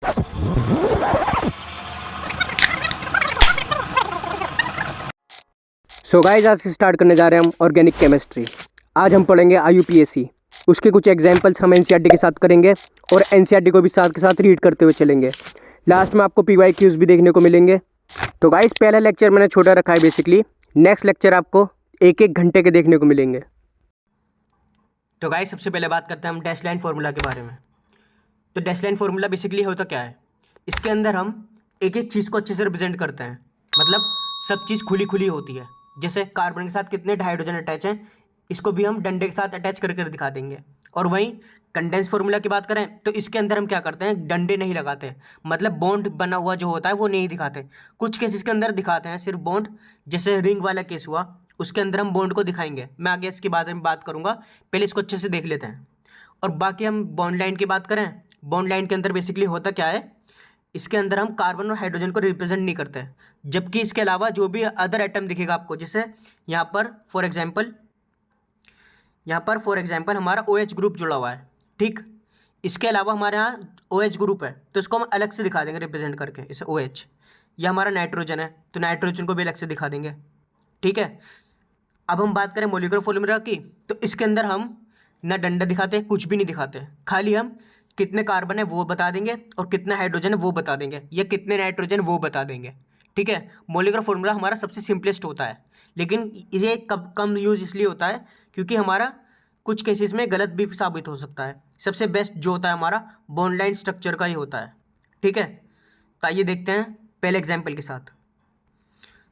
So guys, आज से start करने जा रहे हैं हम ऑर्गेनिक केमिस्ट्री। आज हम पढ़ेंगे IUPAC। उसके कुछ एग्जाम्पल्स हम NCERT के साथ करेंगे और NCERT को भी साथ के साथ रीड करते हुए चलेंगे। लास्ट में आपको PYQs भी देखने को मिलेंगे। तो गाइस, पहला लेक्चर मैंने छोटा रखा है बेसिकली। नेक्स्ट लेक्चर आपको एक एक घंटे के देखने को मिलेंगे। तो गाइस, सबसे पहले बात करते हैं हम डैश लाइन फार्मूला के बारे में। तो डैश लाइन फार्मूला बेसिकली होता क्या है, इसके अंदर हम एक एक चीज़ को अच्छे से रिप्रेजेंट करते हैं। मतलब सब चीज़ खुली खुली होती है। जैसे कार्बन के साथ कितने हाइड्रोजन अटैच हैं, इसको भी हम डंडे के साथ अटैच करके दिखा देंगे। और वहीं कंडेंस फार्मूला की बात करें तो इसके अंदर हम क्या करते हैं, डंडे नहीं लगाते, मतलब बॉन्ड बना हुआ जो होता है वो नहीं दिखाते। कुछ केसेस के अंदर दिखाते हैं सिर्फ बॉन्ड, जैसे रिंग वाला केस हुआ, उसके अंदर हम बॉन्ड को दिखाएंगे। मैं आगे इसके बारे में बात करूंगा, पहले इसको अच्छे से देख लेते हैं। और बाकी हम बॉन्ड लाइन की बात करें, बॉन्ड लाइन के अंदर बेसिकली होता क्या है, इसके अंदर हम कार्बन और हाइड्रोजन को रिप्रेजेंट नहीं करते हैं। जबकि इसके अलावा जो भी अदर एटम दिखेगा आपको, जैसे यहाँ पर फॉर एग्जांपल हमारा OH ग्रुप जुड़ा हुआ है, ठीक। इसके अलावा हमारे यहाँ OH ग्रुप है तो इसको हम अलग से दिखा देंगे रिप्रेजेंट करके, इसे OH। या हमारा नाइट्रोजन है तो नाइट्रोजन को भी अलग से दिखा देंगे, ठीक है। अब हम बात करें मॉलिक्यूलर फॉर्मूला की, तो इसके अंदर हम ना डंडा दिखाते, कुछ भी नहीं दिखाते, खाली हम कितने कार्बन है वो बता देंगे और कितना हाइड्रोजन है वो बता देंगे, या कितने नाइट्रोजन वो बता देंगे, ठीक है। मॉलिक्यूलर फॉर्मूला हमारा सबसे सिंपलेस्ट होता है, लेकिन ये कम यूज इसलिए होता है क्योंकि हमारा कुछ केसेस में गलत भी साबित हो सकता है। सबसे बेस्ट जो होता है हमारा बॉन्ड लाइन स्ट्रक्चर का ही होता है, ठीक है। तो आइए देखते हैं पहले एग्जाम्पल के साथ।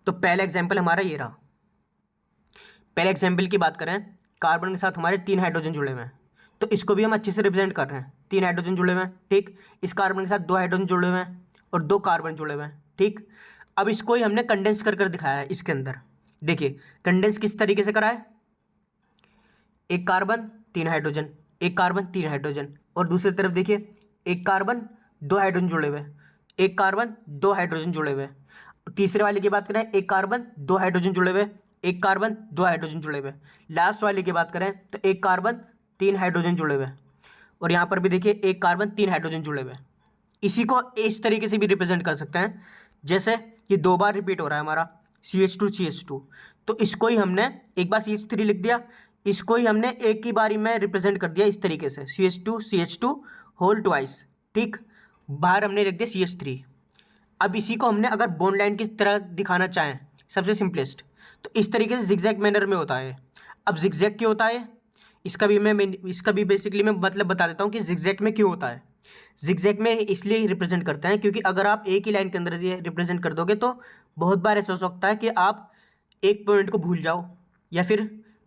तो पहला एग्जाम्पल हमारा ये रहा। पहले एग्जाम्पल की बात करें, कार्बन के साथ हमारे 3 हाइड्रोजन जुड़े हुए हैं, तो इसको भी हम अच्छे से रिप्रेजेंट कर रहे हैं। 3 हाइड्रोजन जुड़े हुए हैं, ठीक। इस कार्बन के साथ 2 हाइड्रोजन जुड़े हुए हैं और 2 कार्बन जुड़े हुए हैं, ठीक। अब इसको ही हमने कंडेंस कर दिखाया है। इसके अंदर देखिए कंडेंस किस तरीके से करा है, एक कार्बन 3 हाइड्रोजन, एक कार्बन 3 हाइड्रोजन, और दूसरी तरफ देखिए एक कार्बन 2 हाइड्रोजन जुड़े हुए, एक कार्बन 2 हाइड्रोजन जुड़े हुए। तीसरे वाले की बात करें, एक कार्बन 2 हाइड्रोजन जुड़े हुए, एक कार्बन 2 हाइड्रोजन जुड़े हुए। लास्ट वाले की बात करें तो एक कार्बन 3 हाइड्रोजन जुड़े हुए, और यहाँ पर भी देखिए एक कार्बन 3 हाइड्रोजन जुड़े हुए। इसी को इस तरीके से भी रिप्रेजेंट कर सकते हैं, जैसे ये 2 बार रिपीट हो रहा है हमारा CH2 CH2, तो इसको ही हमने एक बार CH3 लिख दिया, इसको ही हमने एक ही बारी में रिप्रेजेंट कर दिया इस तरीके से, CH2 CH2 होल ट्वाइस, ठीक। बाहर हमने लिख दिया CH3। अब इसी को हमने अगर बॉन्ड लाइन की तरह दिखाना चाहें, सबसे सिंपलेस्ट, तो इस तरीके से जिगजैग मैनर में होता है। अब जिगजैग क्यों होता है, इसका भी बेसिकली मैं मतलब बता देता हूँ कि जिगजैग में क्यों होता है। जिगजैग में इसलिए रिप्रेजेंट करते हैं क्योंकि अगर आप एक ही लाइन के अंदर ये रिप्रेजेंट कर दोगे तो बहुत बार ऐसा हो सकता है कि आप एक पॉइंट को भूल जाओ, या फिर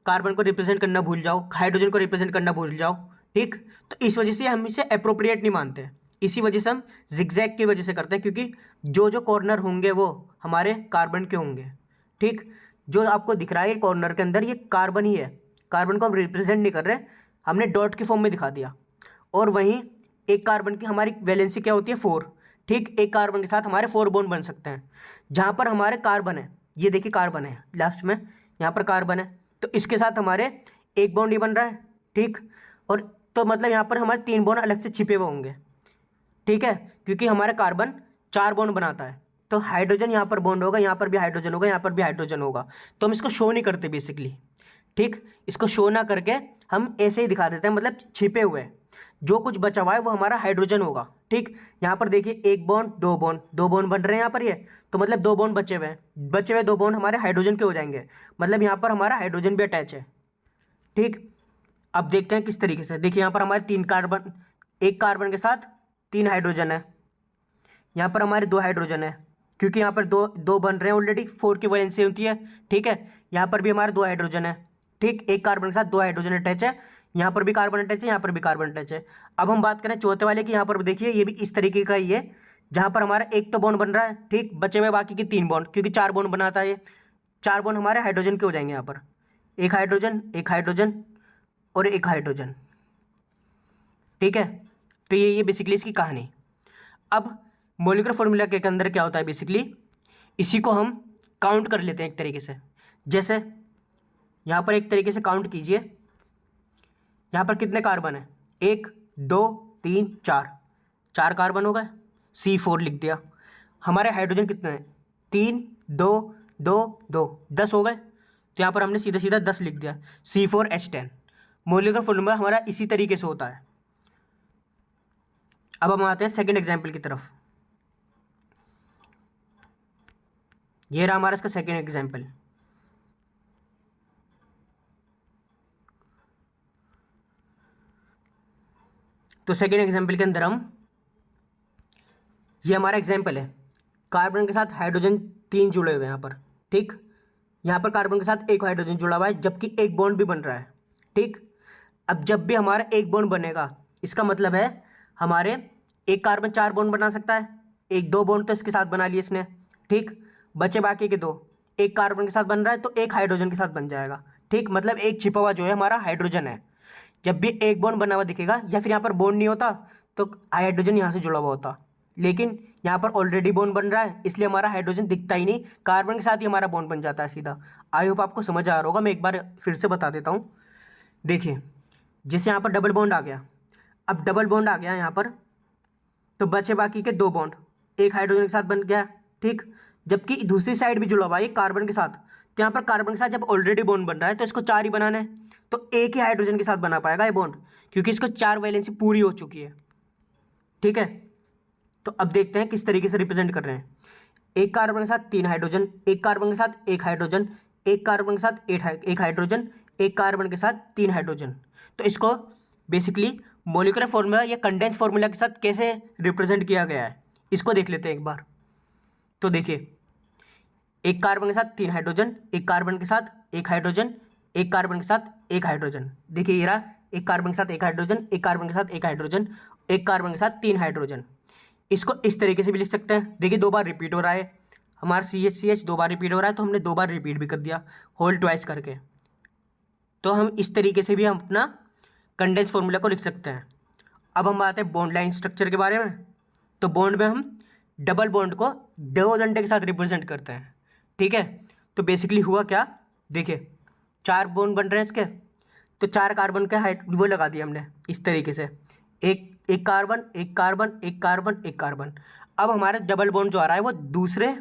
कार्बन को रिप्रेजेंट करना भूल जाओ, हाइड्रोजन को रिप्रेजेंट करना भूल जाओ, ठीक। तो इस वजह से हम इसे अप्रोप्रिएट नहीं मानते। इसी वजह से हम जिगजैग की वजह से करते हैं, क्योंकि जो जो कॉर्नर होंगे वो हमारे कार्बन के होंगे, ठीक। जो आपको दिख रहा है कॉर्नर के अंदर ये कार्बन ही है, कार्बन को हम रिप्रेजेंट नहीं कर रहे, हमने डॉट के फॉर्म में दिखा दिया। और वहीं एक कार्बन की हमारी वैलेंसी क्या होती है, 4, ठीक। एक कार्बन के साथ हमारे 4 बॉन्ड बन सकते हैं। जहाँ पर हमारे कार्बन है, ये देखिए कार्बन है लास्ट में, यहाँ पर कार्बन है, तो इसके साथ हमारे एक बॉन्ड ही बन रहा है, ठीक। और तो मतलब यहाँ पर हमारे 3 बॉन्ड अलग से छिपे हुए होंगे, ठीक है, क्योंकि हमारा कार्बन 4 बॉन्ड बनाता है। तो हाइड्रोजन यहाँ पर बॉन्ड होगा, यहाँ पर भी हाइड्रोजन होगा, यहाँ पर भी हाइड्रोजन होगा, तो हम इसको शो नहीं करते बेसिकली, ठीक। इसको शो ना करके हम ऐसे ही दिखा देते हैं, मतलब छिपे हुए, जो कुछ बचा हुआ है वो हमारा हाइड्रोजन होगा, ठीक। यहाँ पर देखिए एक बॉन्ड, 2 बॉन्ड बन रहे हैं यहाँ पर, ये तो मतलब 2 बॉन्ड बचे हुए हैं, बचे हुए 2 बॉन्ड हमारे हाइड्रोजन के हो जाएंगे, मतलब यहाँ पर हमारा हाइड्रोजन भी अटैच है, ठीक। अब देखते हैं किस तरीके से। देखिए यहाँ पर हमारे 3 कार्बन, एक कार्बन के साथ 3 हाइड्रोजन है, यहाँ पर हमारे 2 हाइड्रोजन है, क्योंकि यहाँ पर दो दो बन रहे हैं ऑलरेडी, 4 की वैलेंसी होती है, ठीक है। यहाँ पर भी हमारे 2 हाइड्रोजन है, ठीक। एक कार्बन के साथ 2 हाइड्रोजन अटैच है, यहाँ पर भी कार्बन अटैच है, यहाँ पर भी कार्बन अटैच है। अब हम बात करें चौथे वाले की, यहाँ पर देखिए ये भी इस तरीके का ही है, जहाँ पर हमारा एक तो बॉन्ड बन रहा है, ठीक, बचे हुए बाकी के 3 बॉन्ड, क्योंकि 4 बॉन्ड बनाता है ये, 4 बॉन्ड हमारे हाइड्रोजन के हो जाएंगे, यहाँ पर एक हाइड्रोजन, एक हाइड्रोजन और एक हाइड्रोजन, ठीक है। तो ये बेसिकली इसकी कहानी। अब मॉलिक्यूलर फॉर्मूला के अंदर क्या होता है बेसिकली, इसी को हम काउंट कर लेते हैं एक तरीके से। जैसे यहाँ पर एक तरीके से काउंट कीजिए, यहाँ पर कितने कार्बन है, 1 2 3 4, 4 कार्बन हो गए। C4 लिख दिया। हमारे हाइड्रोजन कितने हैं? 3, 2, 2, 2, 10 हो गए। तो यहाँ पर हमने सीधा सीधा 10 लिख दिया, C4H10। मॉलिक्यूलर फॉर्मूला हमारा इसी तरीके से होता है। अब हम आते हैं सेकंड एग्जाम्पल की तरफ। ये रहा हमारा इसका सेकंड एग्जाम्पल। तो सेकंड एग्जाम्पल के अंदर ये हमारा एग्जाम्पल है, कार्बन के साथ हाइड्रोजन 3 जुड़े हुए हैं यहाँ पर, ठीक। यहाँ पर कार्बन के साथ एक हाइड्रोजन जुड़ा हुआ है, जबकि एक बॉन्ड भी बन रहा है, ठीक। अब जब भी हमारा एक बॉन्ड बनेगा, इसका मतलब है हमारे एक कार्बन 4 बॉन्ड बना सकता है। एक 2 बॉन्ड तो इसके साथ बना लिए इसने, ठीक। बचे बाकी के 2, एक कार्बन के साथ बन रहा है तो एक हाइड्रोजन के साथ बन जाएगा, ठीक। मतलब एक छिपा हुआ जो है हमारा हाइड्रोजन है। जब भी एक बॉन्ड बना हुआ दिखेगा, या फिर यहाँ पर बॉन्ड नहीं होता तो हाइड्रोजन यहाँ से जुड़ा हुआ होता, लेकिन यहाँ पर ऑलरेडी बॉन्ड बन रहा है, इसलिए हमारा हाइड्रोजन दिखता ही नहीं, कार्बन के साथ ही हमारा बॉन्ड बन जाता है सीधा। आई होप आपको समझ आ रहा होगा, मैं एक बार फिर से बता देता हूँ। देखिए, जैसे यहाँ पर डबल बॉन्ड आ गया, अब डबल बॉन्ड आ गया यहाँ पर, तो बचे बाकी के 2 बॉन्ड, एक हाइड्रोजन के साथ बन गया, ठीक। जबकि दूसरी साइड भी जुड़ा हुआ है कार्बन के साथ, तो यहाँ पर कार्बन के साथ जब ऑलरेडी बॉन्ड बन रहा है तो इसको 4 ही बनाना है, तो एक ही हाइड्रोजन के साथ बना पाएगा ये बॉन्ड, क्योंकि इसको 4 वैलेंसी पूरी हो चुकी है, ठीक है। तो अब देखते हैं किस तरीके से रिप्रेजेंट कर रहे हैं। एक कार्बन के साथ 3 हाइड्रोजन, एक कार्बन के साथ एक हाइड्रोजन, एक कार्बन के साथ एक हाइड्रोजन, एक कार्बन के साथ 3 हाइड्रोजन। तो इसको बेसिकली मॉलिक्यूलर फॉर्मूला या कंडेंस फॉर्मूला के साथ कैसे रिप्रेजेंट किया गया है, इसको देख लेते हैं एक बार। तो देखिए, एक कार्बन के साथ 3 हाइड्रोजन, एक कार्बन के साथ एक हाइड्रोजन, एक कार्बन के साथ एक हाइड्रोजन। देखिए ये रहा, एक कार्बन के साथ एक हाइड्रोजन, एक कार्बन के साथ एक हाइड्रोजन, एक कार्बन के साथ 3 हाइड्रोजन। इसको इस तरीके से भी लिख सकते हैं। देखिए 2 बार रिपीट हो रहा है हमारा CH 2 बार रिपीट हो रहा है, तो हमने 2 बार रिपीट भी कर दिया होल ट्वाइस करके। तो हम इस तरीके से भी हम अपना कंडेंस फॉर्मूला को लिख सकते हैं। अब हम आते हैं बॉन्ड लाइन स्ट्रक्चर के बारे में। तो बॉन्ड में हम डबल बॉन्ड को 2 डंडे के साथ रिप्रेजेंट करते हैं, ठीक है। तो बेसिकली हुआ क्या, देखिए 4 बॉन्ड बन रहे हैं इसके, तो 4 कार्बन के हाइट वो लगा दिया हमने इस तरीके से, एक कार्बन, एक कार्बन, एक कार्बन, एक कार्बन। अब हमारे डबल बॉन्ड जो आ रहा है वो दूसरे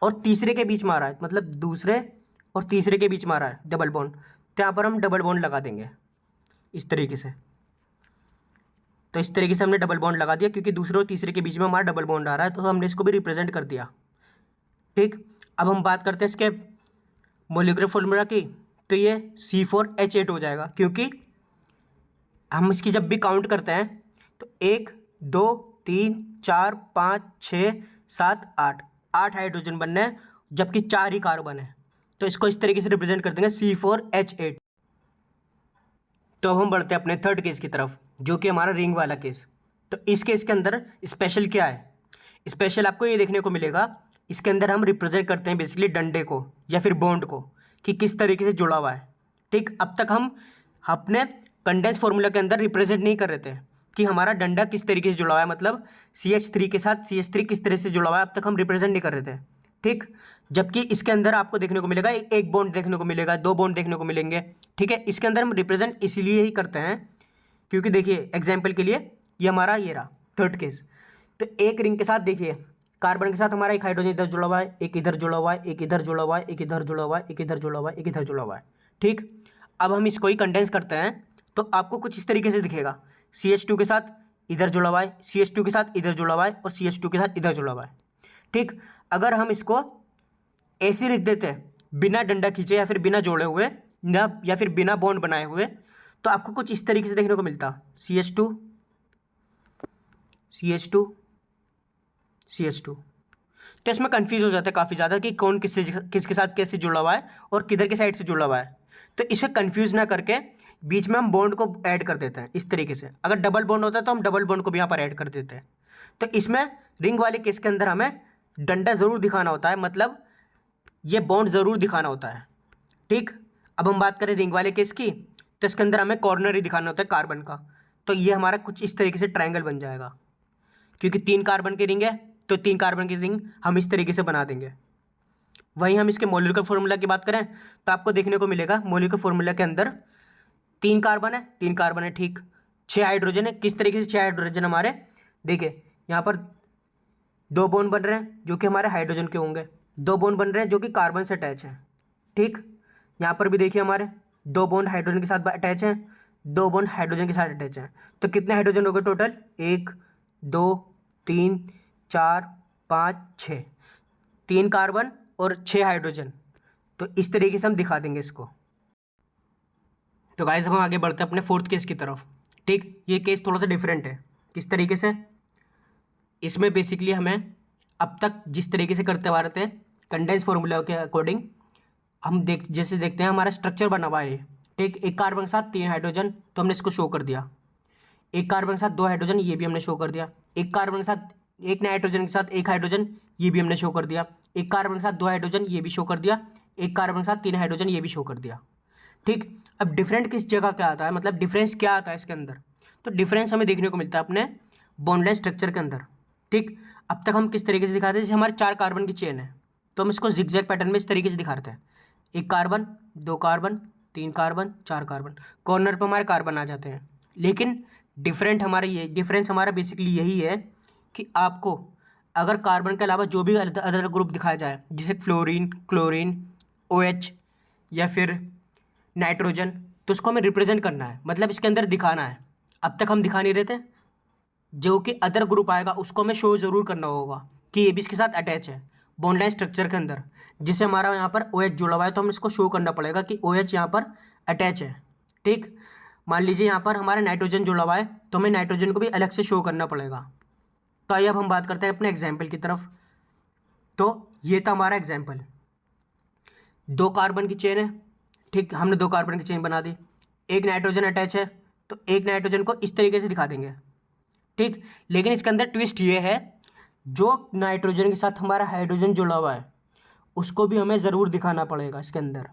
और तीसरे के बीच में आ रहा है, मतलब दूसरे और तीसरे के बीच में आ रहा है डबल बॉन्ड, तो यहाँ पर हम डबल बॉन्ड लगा देंगे इस तरीके से। तो इस तरीके से हमने डबल बॉन्ड लगा दिया, क्योंकि दूसरे और तीसरे के बीच में हमारा डबल बॉन्ड आ रहा है, तो हमने इसको भी रिप्रेजेंट कर दिया, ठीक। अब हम बात करते हैं इसके मॉलिक्यूलर फॉर्मूला की। तो ये C4H8 हो जाएगा, क्योंकि हम इसकी जब भी काउंट करते हैं तो 1, 2, 3, 4, 5, 6, 7, 8 हाइड्रोजन बनने हैं, जबकि 4 ही कार्बन है। तो इसको इस तरीके से रिप्रेजेंट कर देंगे C4H8। तो अब हम बढ़ते हैं अपने थर्ड केस की तरफ, जो कि हमारा रिंग वाला केस। तो इस केस के अंदर स्पेशल क्या है, स्पेशल आपको ये देखने को मिलेगा, इसके अंदर हम रिप्रेजेंट करते हैं बेसिकली डंडे को या फिर बॉन्ड को, कि किस तरीके से जुड़ा हुआ है, ठीक। अब तक हम अपने कंडेंस फॉर्मूला के अंदर रिप्रेजेंट नहीं कर रहे थे कि हमारा डंडा किस तरीके से जुड़ा हुआ है, मतलब CH3 के साथ CH3 किस तरह से जुड़ा हुआ है, अब तक हम रिप्रेजेंट नहीं कर रहे थे, ठीक। जबकि इसके अंदर आपको देखने को मिलेगा एक बॉन्ड देखने को मिलेगा, 2 बॉन्ड देखने को मिलेंगे, ठीक है। इसके अंदर हम रिप्रेजेंट इसलिए ही करते हैं क्योंकि देखिए एग्जाम्पल के लिए ये हमारा ये रहा थर्ड केस। तो एक रिंग के साथ देखिए कार्बन के साथ हमारा एक हाइड्रोजन इधर जुड़ा हुआ है, एक इधर जुड़ा हुआ है, एक इधर जुड़ा हुआ है, एक इधर जुड़ा हुआ है, एक इधर जुड़ा हुआ है, एक इधर जुड़ा हुआ है, ठीक। अब हम इसको ही कंडेंस करते हैं तो आपको कुछ इस तरीके से दिखेगा, CH2 के साथ इधर जुड़ा हुआ है, CH2 के साथ इधर जुड़ा हुआ है और CH2 के साथ इधर जुड़ा हुआ है, ठीक। अगर हम इसको ऐसे लिख देते हैं बिना डंडा खींचे या फिर बिना जोड़े हुए या फिर बिना बॉन्ड बनाए हुए, तो आपको कुछ इस तरीके से देखने को मिलता, CH2 CH2 CH2। तो इसमें कंफ्यूज हो जाता है काफ़ी ज़्यादा कि कौन किसके साथ कैसे जुड़ा हुआ है और किधर के साइड से जुड़ा हुआ है। तो इसे कंफ्यूज ना करके बीच में हम बॉन्ड को ऐड कर देते हैं इस तरीके से। अगर डबल बॉन्ड होता है तो हम डबल बॉन्ड को भी यहाँ पर ऐड कर देते हैं। तो इसमें रिंग वाले केस के अंदर हमें डंडा ज़रूर दिखाना होता है, मतलब ये बॉन्ड ज़रूर दिखाना होता है, ठीक। अब हम बात करें रिंग वाले केस की, तो इसके अंदर हमें कॉर्नर ही दिखाना होता है कार्बन का। तो ये हमारा कुछ इस तरीके से ट्रायंगल बन जाएगा, क्योंकि 3 कार्बन की रिंग है तो 3 कार्बन की रिंग हम इस तरीके से बना देंगे। वहीं हम इसके मॉलिक्यूलर फॉर्मूला की बात करें तो आपको देखने को मिलेगा मॉलिक्यूलर फॉर्मूला के अंदर 3 कार्बन है, 3 कार्बन है, ठीक। 6 हाइड्रोजन है। किस तरीके से 6 हाइड्रोजन हमारे, देखिए यहाँ पर दो बॉन्ड बन रहे हैं जो कि हमारे हाइड्रोजन के होंगे, दो बॉन्ड बन रहे हैं जो कि कार्बन से अटैच हैं। ठीक, यहाँ पर भी देखिए हमारे दो बॉन्ड हाइड्रोजन के साथ अटैच हैं, दो बॉन्ड हाइड्रोजन के साथ अटैच हैं। तो कितने हाइड्रोजन हो गए टोटल? 1 2 3 4 5 6, 3 कार्बन और 6 हाइड्रोजन। तो इस तरीके से हम दिखा देंगे इसको। तो गाइस हम आगे बढ़ते हैं अपने फोर्थ केस की तरफ। ठीक, ये केस थोड़ा सा डिफरेंट है। किस तरीके से? इसमें बेसिकली हमें अब तक जिस तरीके से करते आ रहे थे कंडेंस फार्मूला के अकॉर्डिंग, हम जैसे देखते हैं हमारा स्ट्रक्चर बना हुआ है। ठीक, एक कार्बन के साथ 3 हाइड्रोजन, तो हमने इसको शो कर दिया। एक कार्बन के साथ 2 हाइड्रोजन, ये भी हमने शो कर दिया। एक कार्बन के साथ एक नाइट्रोजन के साथ 1 हाइड्रोजन, ये भी हमने शो कर दिया। एक कार्बन के साथ 2 हाइड्रोजन, ये भी शो कर दिया। एक कार्बन के साथ 3 हाइड्रोजन, ये भी शो कर दिया। ठीक, अब डिफरेंट किस जगह क्या आता है, मतलब डिफरेंस क्या आता है इसके अंदर? तो डिफरेंस हमें देखने को मिलता है अपने बॉन्डलेस स्ट्रक्चर के अंदर। ठीक, अब तक हम किस तरीके से दिखाते हैं, जैसे हमारे 4 कार्बन की चेन है तो हम इसको जिगजैग पैटर्न में इस तरीके से दिखाते हैं। एक carbon, 2 carbon, 3 carbon, 4 carbon, corner पर हमारे कार्बन आ जाते हैं। लेकिन डिफरेंस हमारा बेसिकली यही है कि आपको अगर कार्बन के अलावा जो भी अदर ग्रुप दिखाया जाए, जैसे फ्लोरीन, क्लोरीन, OH या फिर नाइट्रोजन, तो उसको हमें रिप्रेजेंट करना है, मतलब इसके अंदर दिखाना है। अब तक हम दिखा नहीं रहे थे, जो कि अदर ग्रुप आएगा उसको हमें शो ज़रूर करना होगा कि ये भी इसके साथ अटैच है बॉन्डलाइन स्ट्रक्चर के अंदर। जिससे हमारा यहाँ पर OH जुड़ा हुआ है तो हमें इसको शो करना पड़ेगा कि OH यहाँ पर अटैच है। ठीक, मान लीजिए यहाँ पर हमारा नाइट्रोजन जुड़ा हुआ है तो हमें नाइट्रोजन को भी अलग से शो करना पड़ेगा। तो आइए अब हम बात करते हैं अपने एग्जाम्पल की तरफ। तो ये था हमारा एग्जाम्पल, 2 कार्बन की चेन है। ठीक, हमने 2 कार्बन की चेन बना दी, एक नाइट्रोजन अटैच है, तो एक नाइट्रोजन को इस तरीके से दिखा देंगे। ठीक, लेकिन इसके अंदर ट्विस्ट ये है, जो नाइट्रोजन के साथ हमारा हाइड्रोजन जुड़ा हुआ है उसको भी हमें ज़रूर दिखाना पड़ेगा इसके अंदर।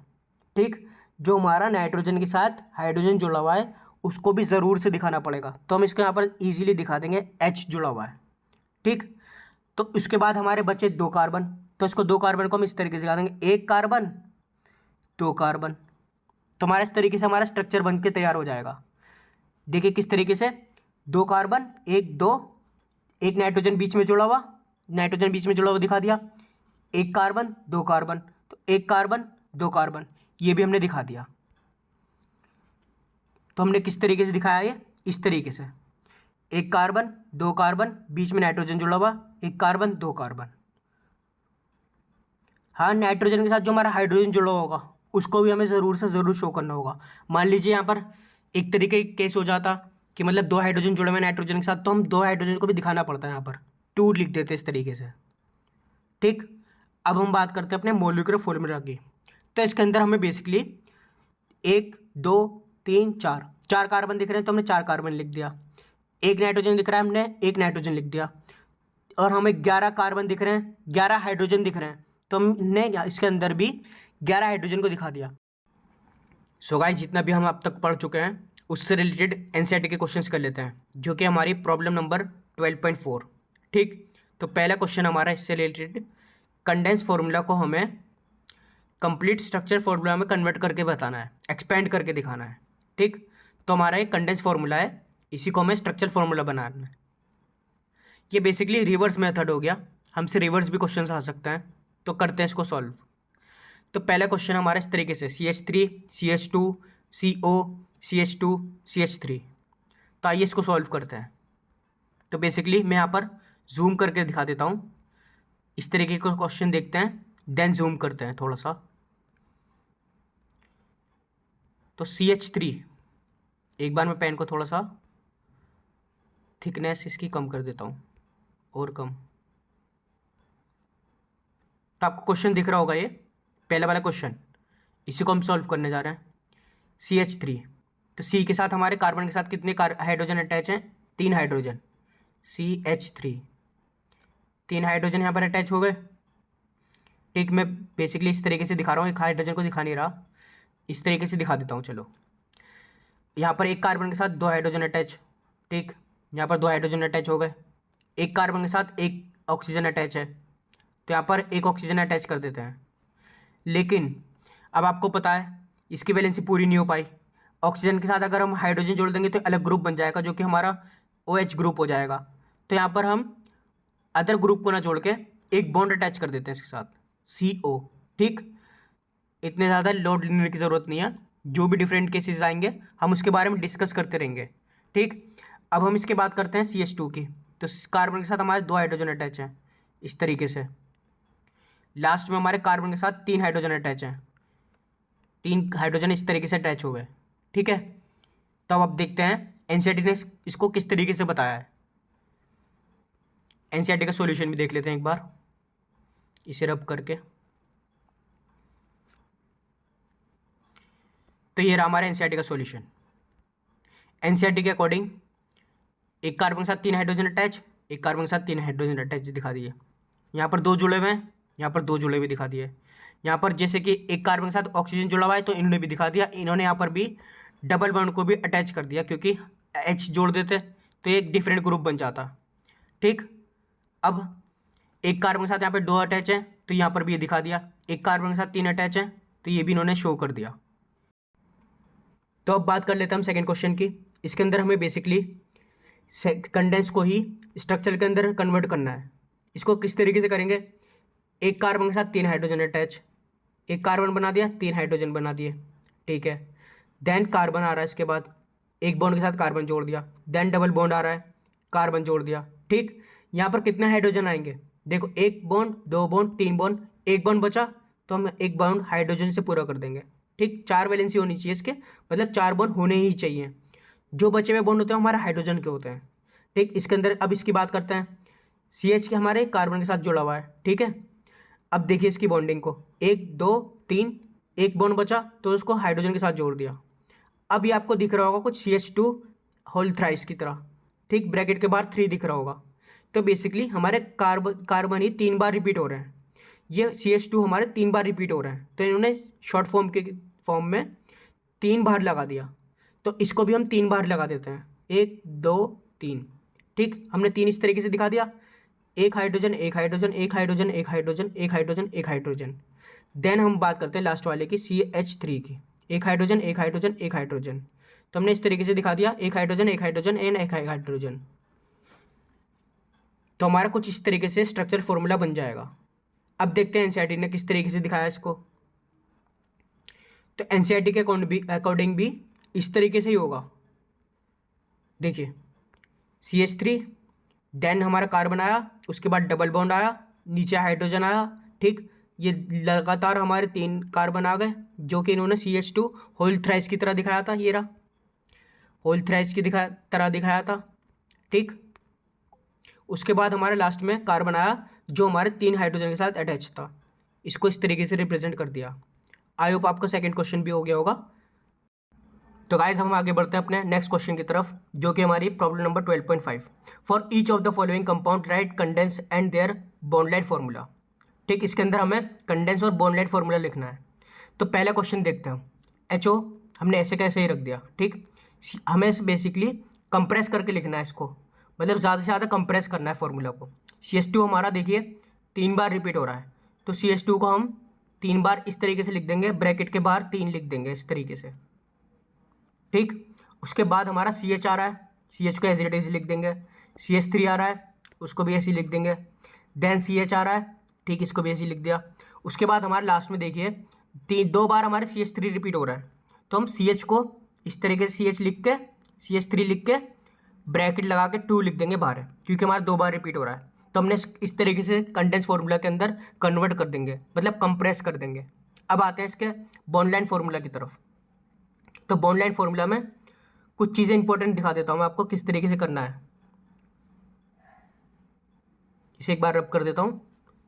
ठीक, जो हमारा नाइट्रोजन के साथ हाइड्रोजन जुड़ा हुआ है उसको भी ज़रूर से दिखाना पड़ेगा। तो हम इसको यहाँ पर इजीली दिखा देंगे, H जुड़ा हुआ है। ठीक, तो इसके बाद हमारे बचे 2 कार्बन, तो इसको 2 कार्बन को हम इस तरीके से दिखा देंगे, एक कार्बन, 2 कार्बन। तो हमारा इस तरीके से हमारा स्ट्रक्चर बन के तैयार हो जाएगा। देखिए किस तरीके से, 2 कार्बन, 1 2, एक नाइट्रोजन बीच में जुड़ा हुआ, नाइट्रोजन बीच में जुड़ा हुआ दिखा दिया, एक कार्बन, 2 कार्बन, तो एक कार्बन, 2 कार्बन, ये भी हमने दिखा दिया। तो हमने किस तरीके से दिखाया ये? इस तरीके से, एक कार्बन, 2 कार्बन, बीच में नाइट्रोजन जुड़ा हुआ, एक कार्बन, 2 कार्बन। हाँ, नाइट्रोजन के साथ जो हमारा हाइड्रोजन जुड़ा होगा उसको भी हमें ज़रूर से ज़रूर शो करना होगा। मान लीजिए यहाँ पर एक तरीके केस हो जाता कि मतलब 2 हाइड्रोजन जुड़े हुए नाइट्रोजन के साथ, तो हम 2 हाइड्रोजन को भी दिखाना पड़ता है, यहाँ पर 2 लिख देते इस तरीके से। ठीक, अब हम बात करते हैं अपने मॉलिक्यूलर फॉर्मूला की। तो इसके अंदर हमें बेसिकली 1 2 3 4 कार्बन दिख रहे हैं तो हमने 4 कार्बन लिख दिया। एक नाइट्रोजन दिख रहा है, हमने 1 नाइट्रोजन लिख दिया। और हमें 11 कार्बन दिख रहे हैं, 11 हाइड्रोजन दिख रहे हैं, तो हमने इसके अंदर भी 11 हाइड्रोजन को दिखा दिया। सो गाइस, जितना भी हम अब तक पढ़ चुके हैं उससे रिलेटेड एनसीईआरटी के क्वेश्चंस कर लेते हैं, जो कि हमारी प्रॉब्लम नंबर 12.4। ठीक, तो पहला क्वेश्चन हमारा इससे रिलेटेड, कंडेंस फार्मूला को हमें कंप्लीट स्ट्रक्चर फार्मूला में कन्वर्ट करके बताना है, एक्सपेंड करके दिखाना है। ठीक, तो हमारा एक कंडेंस फार्मूला है, इसी को हमें स्ट्रक्चर फार्मूला बनाना है। ये बेसिकली रिवर्स मेथड हो गया, हमसे रिवर्स भी क्वेश्चन आ सकते हैं, तो करते हैं इसको सॉल्व। तो पहला क्वेश्चन हमारा इस तरीके से, CH3 CH2 CO CH2 CH3। तो आइए इसको सॉल्व करते हैं। तो बेसिकली मैं यहाँ पर जूम करके दिखा देता हूँ, इस तरीके का क्वेश्चन देखते हैं, देन जूम करते हैं थोड़ा सा। तो CH3, एक बार मैं पेन को थोड़ा सा थिकनेस इसकी कम कर देता हूँ, और कम। तो आपको क्वेश्चन दिख रहा होगा, ये पहला वाला क्वेश्चन, इसी को हम सॉल्व करने जा रहे हैं। CH3, तो C के साथ हमारे कार्बन के साथ कितने हाइड्रोजन अटैच हैं? 3 हाइड्रोजन, CH3, 3 हाइड्रोजन यहाँ पर अटैच हो गए। ठीक, मैं बेसिकली इस तरीके से दिखा रहा हूँ, एक हाइड्रोजन को दिखा नहीं रहा, इस तरीके से दिखा देता हूँ। चलो, यहाँ पर एक कार्बन के साथ 2 हाइड्रोजन अटैच। ठीक, यहाँ पर 2 हाइड्रोजन अटैच हो गए। एक कार्बन के साथ एक ऑक्सीजन अटैच है, तो यहाँ पर एक ऑक्सीजन अटैच कर देते हैं। लेकिन अब आपको पता है इसकी वैलेंसी पूरी नहीं हो पाई। ऑक्सीजन के साथ अगर हम हाइड्रोजन जोड़ देंगे तो अलग ग्रुप बन जाएगा, जो कि हमारा OH ग्रुप हो जाएगा। तो यहाँ पर हम अदर ग्रुप को ना जोड़ के एक बॉन्ड अटैच कर देते हैं इसके साथ, CO। ठीक, इतने ज़्यादा लोड लेने की ज़रूरत नहीं है, जो भी डिफरेंट केसेस आएंगे हम उसके बारे में डिस्कस करते रहेंगे। ठीक, अब हम इसके बात करते हैं CH2 की। तो कार्बन के साथ हमारे 2 हाइड्रोजन अटैच हैं इस तरीके से। लास्ट में हमारे कार्बन के साथ 3 हाइड्रोजन अटैच हैं, 3 हाइड्रोजन इस तरीके से अटैच हो गए। ठीक है, तो अब देखते हैं एनसीईआरटी ने इसको किस तरीके से बताया है। एनसीईआरटी का सॉल्यूशन भी देख लेते हैं एक बार, इसे रब करके। तो ये रहा हमारा एनसीईआरटी का सॉल्यूशन। एनसीईआरटी के अकॉर्डिंग एक कार्बन के साथ 3 हाइड्रोजन अटैच, एक कार्बन के साथ 3 हाइड्रोजन अटैच दिखा दिए। यहाँ पर 2 जुड़े हुए हैं, यहाँ पर 2 जुड़े हुए दिखा दिए। यहाँ पर जैसे कि एक कार्बन के साथ ऑक्सीजन जुड़ा हुआ है तो इन्होंने भी दिखा दिया। इन्होंने यहाँ पर भी डबल बॉन्ड को भी अटैच कर दिया, क्योंकि H जोड़ देते तो एक डिफरेंट ग्रुप बन जाता। ठीक, अब एक कार्बन के साथ यहाँ पे 2 अटैच हैं तो यहाँ पर भी ये दिखा दिया। एक कार्बन के साथ 3 अटैच हैं तो ये भी इन्होंने शो कर दिया। तो अब बात कर लेते हैं हम सेकेंड क्वेश्चन की। इसके अंदर हमें बेसिकली कंडेंस को ही स्ट्रक्चर के अंदर कन्वर्ट करना है। इसको किस तरीके से करेंगे, एक कार्बन के साथ 3 हाइड्रोजन अटैच, एक कार्बन बना दिया, 3 हाइड्रोजन बना दिए। ठीक है, देन कार्बन आ रहा है, इसके बाद एक बॉन्ड के साथ कार्बन जोड़ दिया, देन डबल बॉन्ड आ रहा है, कार्बन जोड़ दिया। ठीक, यहाँ पर कितने हाइड्रोजन आएंगे, देखो 1 बॉन्ड, 2 बॉन्ड, 3 बॉन्ड, 1 बॉन्ड बचा तो हम 1 बॉन्ड हाइड्रोजन से पूरा कर देंगे। ठीक, 4 वैलेंसी होनी चाहिए इसके, मतलब 4 बॉन्ड होने ही चाहिए। जो बचे हुए बॉन्ड होते हैं हमारे हाइड्रोजन के होते हैं। ठीक, इसके अंदर अब इसकी बात करते हैं। CH के हमारे कार्बन के साथ जुड़ा हुआ है। ठीक है, अब देखिए इसकी बॉन्डिंग को, 1 2 3, एक बॉन्ड बचा तो उसको हाइड्रोजन के साथ जोड़ दिया। अब ये आपको दिख रहा होगा कुछ CH2 होल थ्राइस की तरह। ठीक, ब्रैकेट के बाहर 3 दिख रहा होगा। तो बेसिकली हमारे कार्बन ही 3 बार रिपीट हो रहे हैं। ये CH2 हमारे 3 बार रिपीट हो रहे हैं, तो इन्होंने शॉर्ट फॉर्म के फॉर्म में 3 बार लगा दिया। तो इसको भी हम 3 बार लगा देते हैं, 1 2 3। ठीक, हमने 3 इस तरीके से दिखा दिया, एक हाइड्रोजन, एक हाइड्रोजन, एक हाइड्रोजन, एक हाइड्रोजन, एक हाइड्रोजन, एक हाइड्रोजन। देन हम बात करते हैं लास्ट वाले की, CH3 की, एक हाइड्रोजन, एक हाइड्रोजन, एक हाइड्रोजन। तो हमने इस तरीके से दिखा दिया, एक हाइड्रोजन, एक हाइड्रोजन एंड एक हाइड्रोजन। तो हमारा कुछ इस तरीके से स्ट्रक्चर फॉर्मूला बन जाएगा। अब देखते हैं एनसीईआरटी ने किस तरीके से दिखाया इसको। तो एनसीईआरटी के अकॉर्डिंग भी इस तरीके से ही होगा। देखिए CH3, देन हमारा कार्बन आया, उसके बाद डबल बॉन्ड आया, नीचे हाइड्रोजन आया। ठीक, ये लगातार हमारे 3 कार्बन आ गए, जो कि इन्होंने CH2 होल थ्राइस की तरह दिखाया था। ये रहा होल थ्राइस की तरह दिखाया था। ठीक, उसके बाद हमारे लास्ट में कार्बन आया जो हमारे 3 हाइड्रोजन के साथ अटैच था। इसको इस तरीके से रिप्रेजेंट कर दिया। आई होप आपका सेकंड क्वेश्चन भी हो गया होगा। तो गाइस हम आगे बढ़ते हैं अपने नेक्स्ट क्वेश्चन की तरफ, जो कि हमारी problem number 12.5। For each of the following compound write condense and their bond formula. ठीक, इसके अंदर हमें कंडेंस और बॉन्ड फॉर्मूला लिखना है। तो पहला क्वेश्चन देखते हैं। HO हमने ऐसे कैसे ही रख दिया। ठीक, हमें बेसिकली कंप्रेस करके लिखना है इसको, मतलब ज़्यादा से ज़्यादा कंप्रेस करना है फॉर्मूला को। CH2 हमारा देखिए 3 बार रिपीट हो रहा है, तो CH2 को हम 3 बार इस तरीके से लिख देंगे, ब्रैकेट के बाहर 3 लिख देंगे इस तरीके से। ठीक, उसके बाद हमारा CH आ रहा है, CH को ऐसे ऐसे लिख देंगे। CH3 आ रहा है, उसको भी ऐसे ही लिख देंगे। देन CH आ रहा है, ठीक, इसको भी ऐसे ही लिख दिया। उसके बाद हमारे लास्ट में देखिए 2 बार हमारे CH3 रिपीट हो रहा है, तो हम CH को इस तरीके से CH लिख के, CH3 लिख के ब्रैकेट लगा के 2 लिख देंगे बाहर, क्योंकि हमारा 2 बार रिपीट हो रहा है। तो हमने इस तरीके से कंडेंस फार्मूला के अंदर कन्वर्ट कर देंगे, मतलब कंप्रेस कर देंगे। अब आते हैं इसके बॉन्ड लाइन फार्मूला की तरफ। तो बॉन्ड लाइन फार्मूला में कुछ चीज़ें इंपॉर्टेंट दिखा देता हूँ मैं आपको किस तरीके से करना है। इसे एक बार रब कर देता हूँ।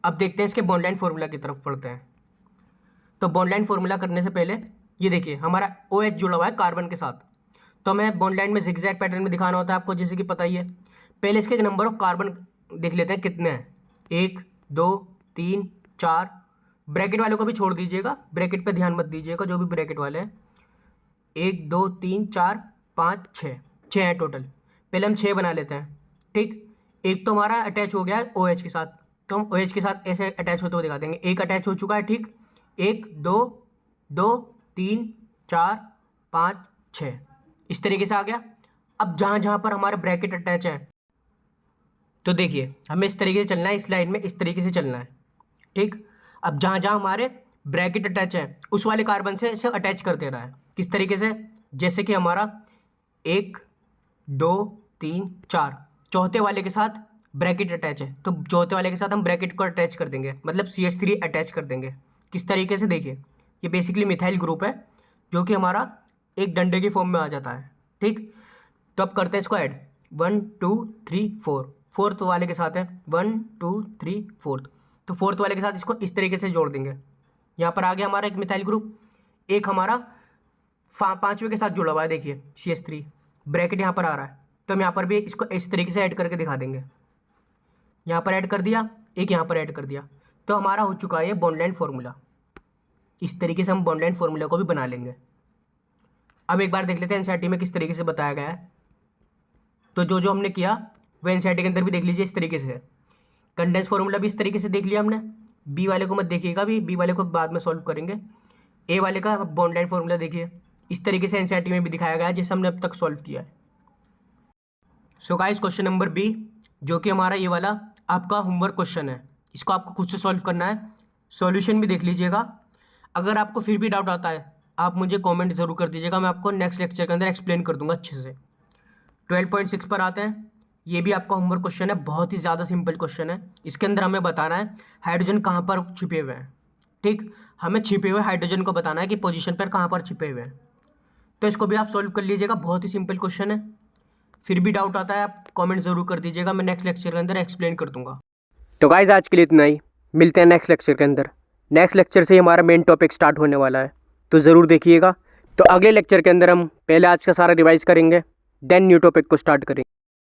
अब देखते हैं इसके बॉन्ड लाइन फार्मूला की तरफ पढ़ते हैं। तो बॉन्ड लाइन फार्मूला करने से पहले ये देखिए हमारा OH जुड़ा हुआ है कार्बन के साथ, तो हमें बॉन्ड लाइन में जिगजैग पैटर्न में दिखाना होता है आपको, जैसे कि पता ही है। पहले इसके नंबर ऑफ कार्बन देख लेते हैं कितने हैं, 1 2 3 4। ब्रैकेट वालों को भी छोड़ दीजिएगा, ब्रैकेट पे ध्यान मत दीजिएगा, जो भी ब्रैकेट वाले हैं। 1 2 3 4 5 6 हैं टोटल। पहले हम 6 बना लेते हैं। ठीक, एक तो हमारा अटैच हो गया है OH के साथ, तो हम OH के साथ ऐसे अटैच होते हुए दिखा देंगे। एक अटैच हो चुका है। ठीक, 1 2 2 3 4 5 6 इस तरीके से आ गया। अब जहाँ जहाँ पर हमारे ब्रैकेट अटैच है तो देखिए हमें इस तरीके से चलना है, इस लाइन में इस तरीके से चलना है, ठीक। अब जहाँ जहाँ हमारे ब्रैकेट अटैच है उस वाले कार्बन से इसे अटैच कर दे रहा है। किस तरीके से? जैसे कि हमारा 1 2 3 4 चौथे वाले के साथ ब्रैकेट अटैच है, तो चौथे वाले के साथ हम ब्रैकेट को अटैच कर देंगे, मतलब CH3 अटैच कर देंगे। किस तरीके से? देखिए ये बेसिकली मिथाइल ग्रुप है जो कि हमारा एक डंडे की फॉर्म में आ जाता है, ठीक। तो अब करते हैं इसको ऐड, 1 2 3 4, फोर्थ वाले के साथ है 1 2 3 4, तो फोर्थ वाले के साथ इसको इस तरीके से जोड़ देंगे। यहाँ पर आ गया हमारा एक मिथाइल ग्रुप, एक हमारा पांचवें के साथ जुड़ा हुआ है, देखिए CH3 ब्रैकेट यहाँ पर आ रहा है, तो हम यहाँ पर भी इसको इस तरीके से ऐड करके दिखा देंगे। यहाँ पर ऐड कर दिया, एक यहाँ पर ऐड कर दिया, तो हमारा हो चुका है ये बॉन्डलाइन फार्मूला। इस तरीके से हम बॉन्डलाइन फार्मूला को भी बना लेंगे। अब एक बार देख लेते हैं एनसीईआरटी में किस तरीके से बताया गया है। तो जो जो हमने किया वो एनसीईआरटी के अंदर भी देख लीजिए इस तरीके से है। कंडेंस फार्मूला भी इस तरीके से देख लिया हमने। बी वाले को मत देखिएगा, बी वाले को बाद में सॉल्व करेंगे। ए वाले का बॉन्डलाइन फार्मूला देखिए, इस तरीके से एनसीईआरटी में भी दिखाया गया है जिसे हमने अब तक सॉल्व किया है। So guys question number B, जो कि हमारा ये वाला आपका होमवर्क क्वेश्चन है, इसको आपको खुद से सॉल्व करना है। सॉल्यूशन भी देख लीजिएगा। अगर आपको फिर भी डाउट आता है आप मुझे कमेंट ज़रूर कर दीजिएगा, मैं आपको नेक्स्ट लेक्चर के अंदर एक्सप्लेन कर दूंगा अच्छे से। 12.6 पर आते हैं। ये भी आपका होमवर्क क्वेश्चन है, बहुत ही ज़्यादा सिंपल क्वेश्चन है। इसके अंदर हमें बताना है हाइड्रोजन कहाँ पर छिपे हुए हैं, ठीक। हमें छिपे हुए हाइड्रोजन को बताना है कि पोजीशन पर कहाँ पर छिपे हुए हैं। तो इसको भी आप सॉल्व कर लीजिएगा, बहुत ही सिंपल क्वेश्चन है। फिर भी डाउट आता है आप कमेंट ज़रूर कर दीजिएगा, मैं नेक्स्ट लेक्चर के अंदर एक्सप्लेन कर दूंगा। तो गाइस आज के लिए इतना ही, मिलते हैं नेक्स्ट लेक्चर के अंदर। नेक्स्ट लेक्चर से ही हमारा मेन टॉपिक स्टार्ट होने वाला है, तो ज़रूर देखिएगा। तो अगले लेक्चर के अंदर हम पहले आज का सारा रिवाइज करेंगे, देन न्यू टॉपिक को स्टार्ट करेंगे।